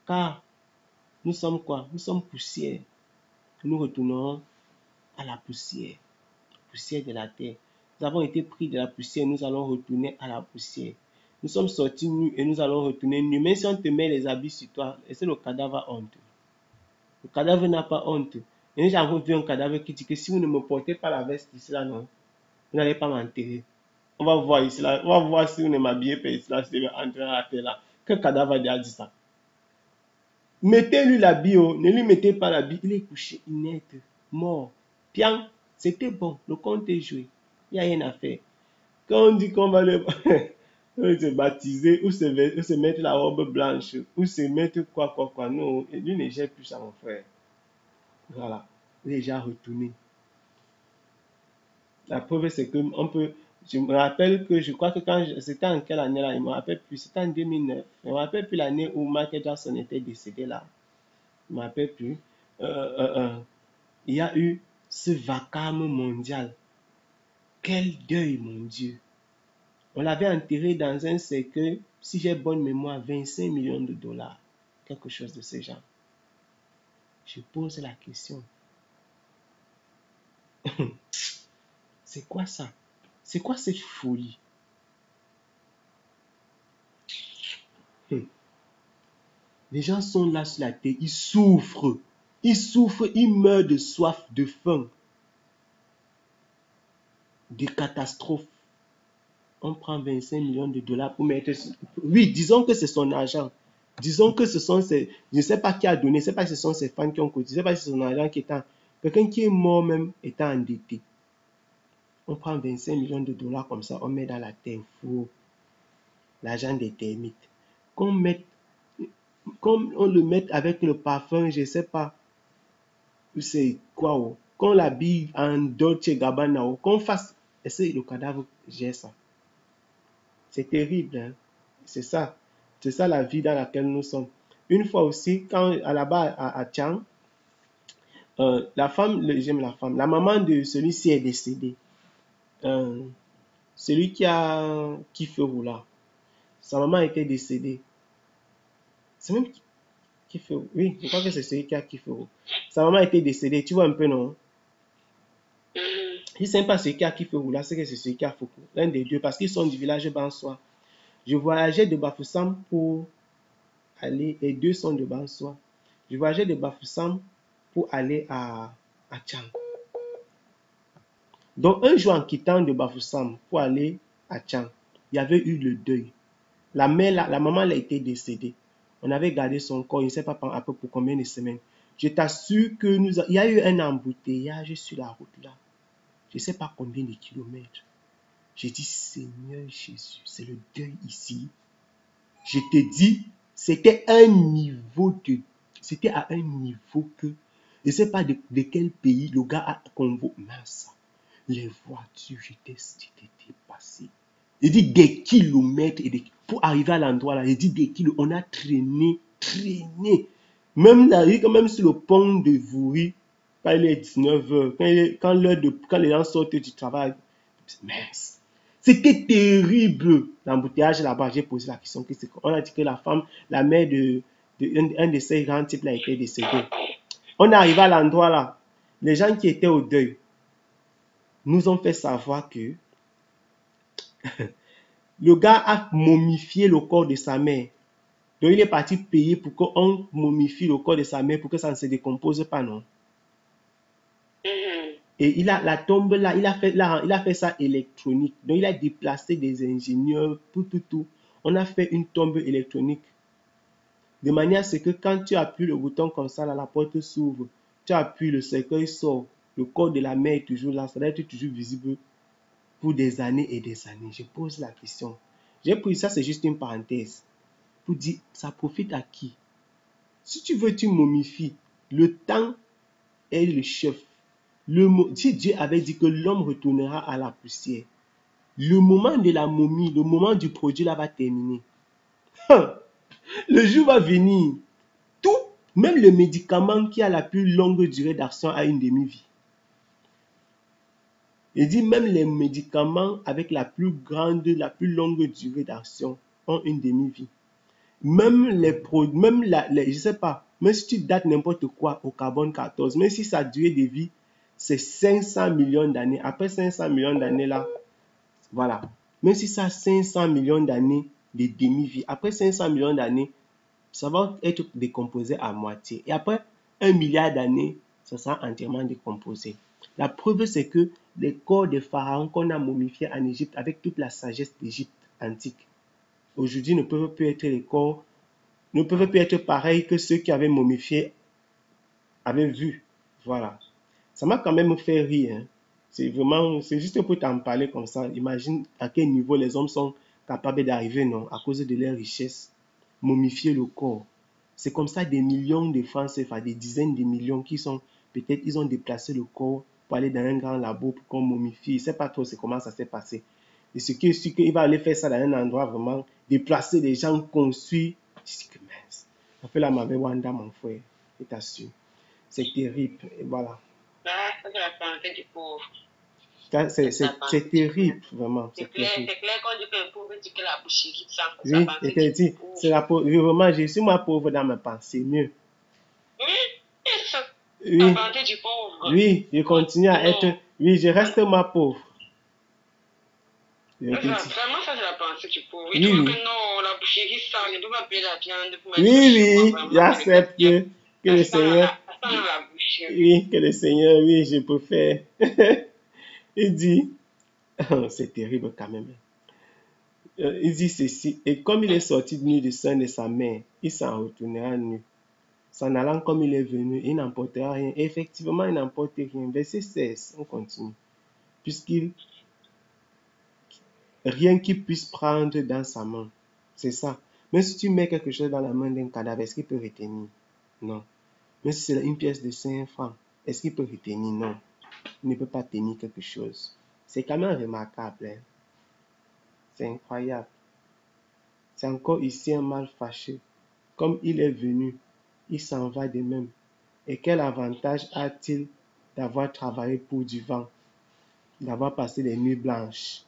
Speaker 1: Car nous sommes quoi? Nous sommes poussière. Nous retournerons à la poussière de la terre. Nous avons été pris de la poussière, nous allons retourner à la poussière. Nous sommes sortis nus et nous allons retourner nus. Même si on te met les habits sur toi, et c'est le cadavre honte. Le cadavre n'a pas honte. Et j'ai encore vu un cadavre qui dit que si vous ne me portez pas la veste ici là, non, vous n'allez pas m'enterrer. On va voir ici là, on va voir si vous ne m'habillez pas ici là, si vous entrer à la terre là. Quel cadavre a dit ça? Mettez-lui l'habit, ne lui mettez pas l'habit, il est couché inerte, mort. Bien, c'était bon, le compte est joué. Il n'y a rien à faire. Quand on dit qu'on va se baptiser, ou se mettre la robe blanche, ou se mettre quoi, non, lui ne gère plus ça, mon frère. Voilà, il est déjà retourné. La preuve, c'est que on peut. Je me rappelle que je crois que c'était en quelle année là, je me rappelle plus, c'était en 2009. Je me rappelle plus l'année où Michael Jackson était décédé là. Je me rappelle plus. Il y a eu ce vacarme mondial. Quel deuil, mon Dieu. On l'avait enterré dans un cercueil, si j'ai bonne mémoire, 25 millions de dollars. Quelque chose de ce genre. Je pose la question. C'est quoi ça? C'est quoi cette folie? Les gens sont là sur la terre, ils souffrent. Ils souffrent, ils meurent de soif, de faim. Des catastrophes. On prend 25 millions de dollars pour mettre... Oui, disons que c'est son argent. Disons que ce sont ses... Je ne sais pas qui a donné, je ne sais pas si ce sont ses fans qui ont cotisé, je ne sais pas si c'est son argent qui est en... Quelqu'un qui est mort même étant endetté. On prend 25 millions de dollars comme ça, on met dans la terre, fou. L'argent des termites. Comme on le met avec le parfum, je ne sais pas. C'est quoi, qu'on l'habille en Dolce Gabbana, qu'on fasse... Est-ce que le cadavre gère ça? C'est terrible, hein? C'est ça. C'est ça la vie dans laquelle nous sommes. Une fois aussi, quand là-bas à Tchang, j'aime la femme, la maman de celui-ci est décédée. Celui qui a Kifeu là, sa maman était décédée. C'est même Kifeu. Oui, je crois que c'est celui qui a Kifeu. Sa maman était décédée, tu vois un peu, non? Si ce n'est pas celui qui a Kifeu là, c'est que c'est celui qui a Foucault. L'un des deux, parce qu'ils sont du village Bansoa. Je voyageais de Bafoussam pour aller, les deux sont de Bansoa. Je voyageais de Bafoussam pour aller à Tchang. Donc un jour en quittant de Bafoussam pour aller à Tchang, il y avait eu le deuil. La maman elle a été décédée. On avait gardé son corps, je ne sais pas à peu pour combien de semaines. Je t'assure que il y a eu un embouteillage sur la route là. Je ne sais pas combien de kilomètres. J'ai dit, Seigneur Jésus, c'est le deuil ici. Je te dis, c'était à un niveau que, je ne sais pas de quel pays le gars a convoqué. Mince, les voitures, j'étais dépassé. Il dit des kilomètres pour arriver à l'endroit là. Il dit des kilomètres. On a traîné. Même sur le pont de Vouri, quand il est 19h, quand les gens sortent du travail, mince. C'était terrible. L'embouteillage là-bas, j'ai posé la question. On a dit que la femme, la mère un de ces grands types là était décédée. On est arrivé à l'endroit là. Les gens qui étaient au deuil nous ont fait savoir que le gars a momifié le corps de sa mère. Donc il est parti payer pour qu'on momifie le corps de sa mère pour que ça ne se décompose pas, non? Et la tombe là, il a fait ça électronique. Donc il a déplacé des ingénieurs pour tout. On a fait une tombe électronique. De manière à ce que quand tu appuies le bouton comme ça, là, la porte s'ouvre. Tu appuies, le cercueil sort. Le corps de la mère est toujours là. Ça doit être toujours visible pour des années et des années. Je pose la question. J'ai pris ça, c'est juste une parenthèse. Pour dire, ça profite à qui? Si tu veux, tu momifies. Le temps est le chef. Si Dieu avait dit que l'homme retournera à la poussière, le moment de la momie, le moment du produit là va terminer. Le jour va venir. Tout, même le médicament qui a la plus longue durée d'action a une demi-vie. Il dit même les médicaments avec la plus longue durée d'action ont une demi-vie. Même je sais pas, même si tu dates n'importe quoi au carbone 14, même si sa durée de vie, c'est 500 millions d'années. Après 500 millions d'années là, voilà. Même si ça a 500 millions d'années de demi-vie, après 500 millions d'années, ça va être décomposé à moitié. Et après 1 milliard d'années, ça sera entièrement décomposé. La preuve, c'est que les corps des pharaons qu'on a momifiés en Égypte avec toute la sagesse d'Égypte antique, aujourd'hui ne peuvent plus être les corps, ne peuvent plus être pareils que ceux qui avaient momifié avaient vu. Voilà. Ça m'a quand même fait rire. Hein. C'est juste pour t'en parler comme ça. Imagine à quel niveau les hommes sont capables d'arriver, non, à cause de leur richesse. Momifier le corps. C'est comme ça des millions de francs CFA, des dizaines de millions qui sont, peut-être ils ont déplacé le corps pour aller dans un grand labo pour qu'on momifie. Je ne sais pas trop comment ça s'est passé. Et ce qui est sûr qu'il va aller faire ça dans un endroit vraiment, déplacer des gens construits. Je dis que mince. Ça fait la mauvais Wanda, mon frère. Je t'assure. C'est terrible. Et voilà.
Speaker 2: Ah, ça, c'est la pensée du pauvre.
Speaker 1: C'est terrible, vraiment.
Speaker 2: C'est clair qu'on dit que le pauvre dit que la boucherie, ça.
Speaker 1: Oui, et tu dis, c'est la pauvre. Vraiment, je suis moi pauvre dans ma pensée, mieux.
Speaker 2: Oui, c'est
Speaker 1: Oui,
Speaker 2: la pensée du pauvre.
Speaker 1: oui, je continue à être. Oui, je reste moi pauvre.
Speaker 2: Vraiment, ça, c'est la pensée du pauvre.
Speaker 1: Oui,
Speaker 2: Il trouve
Speaker 1: oui.
Speaker 2: que non, la boucherie, ça, on ne peut pas payer la viande pour mettre
Speaker 1: Oui, oui, j'accepte que le Seigneur.
Speaker 2: la boucherie.
Speaker 1: Oui, que le Seigneur, oui, je peux faire. Il dit, c'est terrible quand même. Il dit ceci, et comme il est sorti nu du sein de sa mère, il s'en retournera nu. S'en allant comme il est venu, il n'emportera rien. Et effectivement, il n'emporte rien. Verset 16, on continue. Puisqu'il rien qu'il puisse prendre dans sa main. C'est ça. Même si tu mets quelque chose dans la main d'un cadavre, est-ce qu'il peut retenir? Non. Même si c'est une pièce de 5 francs, est-ce qu'il peut retenir? Non. Il ne peut pas tenir quelque chose. C'est quand même remarquable. Hein? C'est incroyable. C'est encore ici un mal fâché. Comme il est venu, il s'en va de même. Et quel avantage a-t-il d'avoir travaillé pour du vent, d'avoir passé des nuits blanches?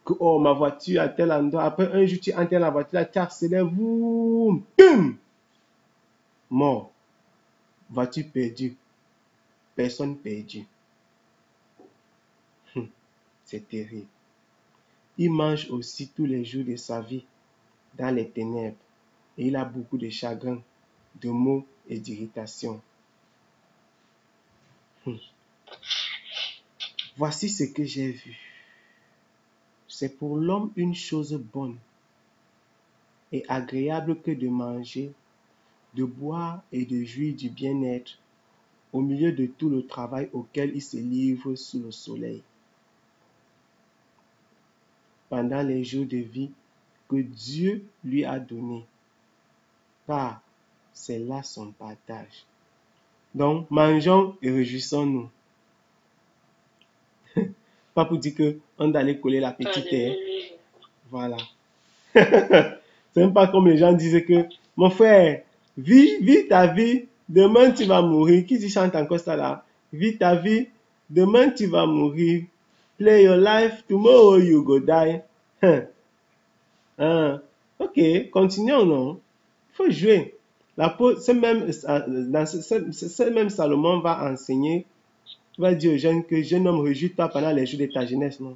Speaker 1: Que, oh, ma voiture à tel endroit, après un jour tu entres dans la voiture, tu accélères, boum, boum, mort. Voiture perdue, personne perdue. C'est terrible. Il mange aussi tous les jours de sa vie dans les ténèbres et il a beaucoup de chagrin, de maux et d'irritation. Voici ce que j'ai vu. C'est pour l'homme une chose bonne et agréable que de manger, de boire et de jouir du bien-être au milieu de tout le travail auquel il se livre sous le soleil. Pendant les jours de vie que Dieu lui a donnés, car c'est là son partage. Donc, mangeons et réjouissons-nous. Pas pour dire qu'on doit aller coller la petite terre. Voilà. C'est même pas comme les gens disaient que, mon frère, vis ta vie, demain tu vas mourir. Qui dit chante encore ça là? Vis ta vie, demain tu vas mourir. Play your life, tomorrow you go die. Ok, continuons, non? Il faut jouer. Même Salomon va enseigner, il va dire aux jeunes que jeune homme, réjouis-toi pendant les jours de ta jeunesse, non?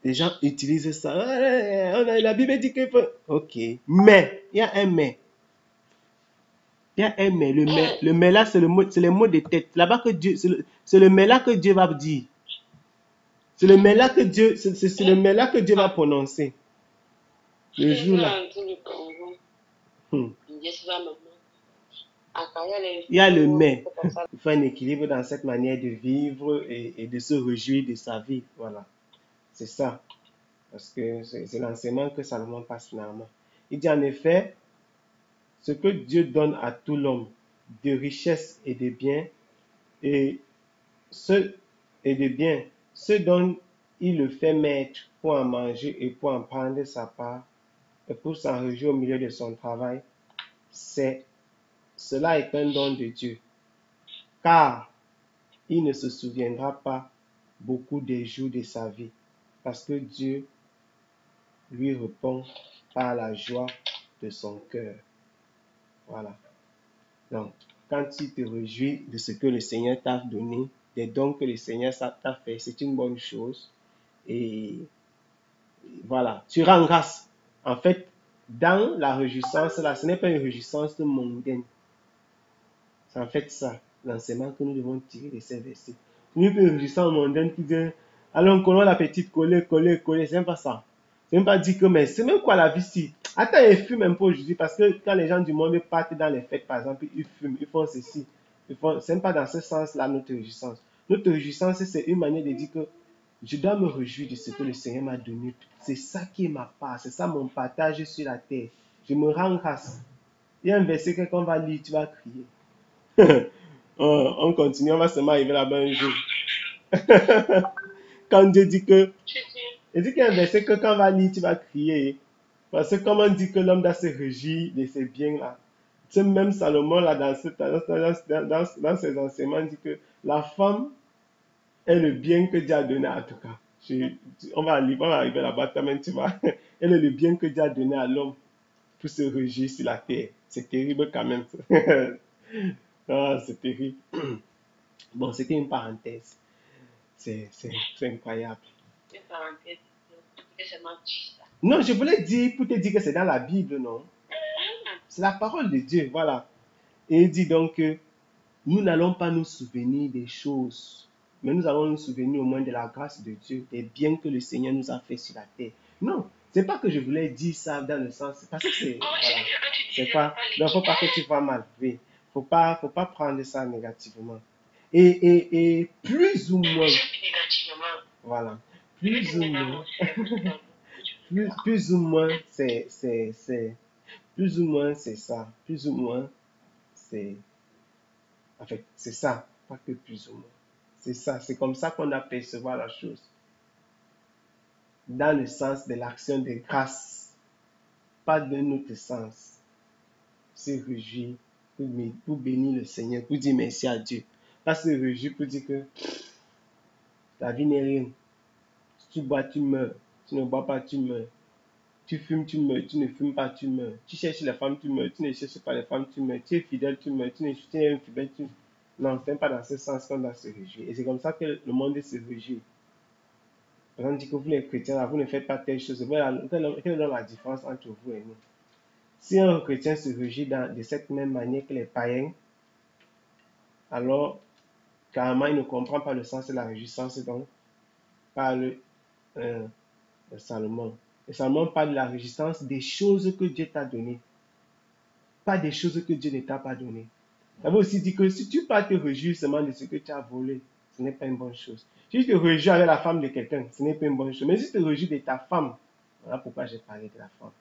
Speaker 1: Les gens utilisent ça. La Bible dit que... Ok, mais, il y a un mais. Il y a un mais. Le mais là, c'est les mots de tête. Là-bas que Dieu, c'est le mais là que Dieu va dire. C'est le mais là que Dieu, c'est le mais là que Dieu va prononcer. Le jour là. Il y a le mais. Il faut un équilibre dans cette manière de vivre et de se réjouir de sa vie. Voilà. C'est ça. Parce que c'est l'enseignement que Salomon passe finalement. Il dit en effet, ce que Dieu donne à tout l'homme de richesse et de biens, ce dont il le fait maître pour en manger et pour en prendre sa part, et pour s'en réjouir au milieu de son travail, cela est un don de Dieu. Car il ne se souviendra pas beaucoup des jours de sa vie, parce que Dieu lui répond par la joie de son cœur. Voilà. Donc, quand tu te réjouis de ce que le Seigneur t'a donné, des dons que le Seigneur t'a fait, c'est une bonne chose. Et voilà, tu rends grâce. En fait, dans la réjouissance, là, ce n'est pas une réjouissance mondaine. C'est en fait ça, l'enseignement que nous devons tirer de ces versets. Ce n'est pas une réjouissance mondaine qui dit, allons, collons la petite, coller, c'est même pas ça. C'est même pas dire que, mais c'est même quoi la vie si. Attends, ils fument un peu aujourd'hui parce que quand les gens du monde partent dans les fêtes, par exemple, ils fument, ils font ceci. C'est même pas dans ce sens-là notre réjouissance. Notre réjouissance, c'est une manière de dire que je dois me réjouir de ce que le Seigneur m'a donné. C'est ça qui est ma part, c'est ça mon partage sur la terre. Je me rends grâce. Il y a un verset que quand on va lire, tu vas crier. On continue, on va seulement arriver là-bas un jour. Quand Dieu dit que, il dit qu'il y a un verset que quand on va lire, tu vas crier. Parce que comme on dit que l'homme doit se réjouir de ses biens-là. Tu sais, même Salomon, là, dans ses enseignements, dit que la femme est le bien que Dieu a donné, en tout cas. On va arriver là-bas, toi-même, tu vois. Elle est le bien que Dieu a donné à l'homme pour se réjouir sur la terre. C'est terrible quand même. Ah, c'est terrible. Bon, c'était une parenthèse. C'est incroyable.
Speaker 2: Une parenthèse, c'est seulement ça.
Speaker 1: Non, je voulais dire, pour te dire que c'est dans la Bible, non? C'est la parole de Dieu, voilà. Et il dit donc que nous n'allons pas nous souvenir des choses, mais nous allons nous souvenir au moins de la grâce de Dieu, des biens que le Seigneur nous a fait sur la terre. Non, c'est pas que je voulais dire ça dans le sens, parce que c'est, voilà, c'est pas, non, faut pas que tu vois mal, oui. Faut pas prendre ça négativement. Et plus ou moins, voilà, plus ou moins, plus ou moins, plus ou moins, c'est ça, plus ou moins, c'est, en fait, c'est ça, pas que plus ou moins. C'est ça, c'est comme ça qu'on doit percevoir la chose. Dans le sens de l'action de grâce, pas de notre sens. Se réjouir pour bénir le Seigneur, pour dire merci à Dieu. Pas se réjouir pour dire que la vie n'est rien. Si tu bois, tu meurs. Tu ne bois pas, tu meurs. Tu fumes, tu meurs. Tu ne fumes pas, tu meurs. Tu cherches les femmes, tu meurs. Tu ne cherches pas les femmes, tu meurs. Tu es fidèle, tu meurs. Tu es infidèle, tu meurs. Non, ce n'est pas dans ce sens qu'on doit se réjouir. Et c'est comme ça que le monde se réjouit. Par exemple, dit que vous les chrétiens, là, vous ne faites pas telle chose. Quelle est la différence entre vous et nous? Si un chrétien se réjouit de cette même manière que les païens, alors carrément il ne comprend pas le sens de la réjouissance dont parle Salomon. Et Salomon parle de la réjouissance des choses que Dieu t'a données, pas des choses que Dieu ne t'a pas données. Ça veut aussi dire que si tu pars te réjouir seulement de ce que tu as volé, ce n'est pas une bonne chose. Si tu te réjouis avec la femme de quelqu'un, ce n'est pas une bonne chose. Mais si tu te réjouis de ta femme, voilà pourquoi j'ai parlé de la femme.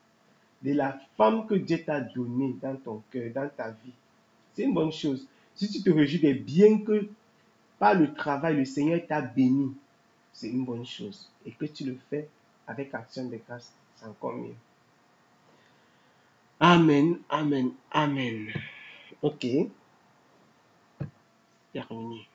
Speaker 1: De la femme que Dieu t'a donnée dans ton cœur, dans ta vie, c'est une bonne chose. Si tu te réjouis des biens que par le travail le Seigneur t'a béni, c'est une bonne chose. Et que tu le fais avec action de grâce, c'est encore mieux. Amen, amen, amen. Ok. Terminé.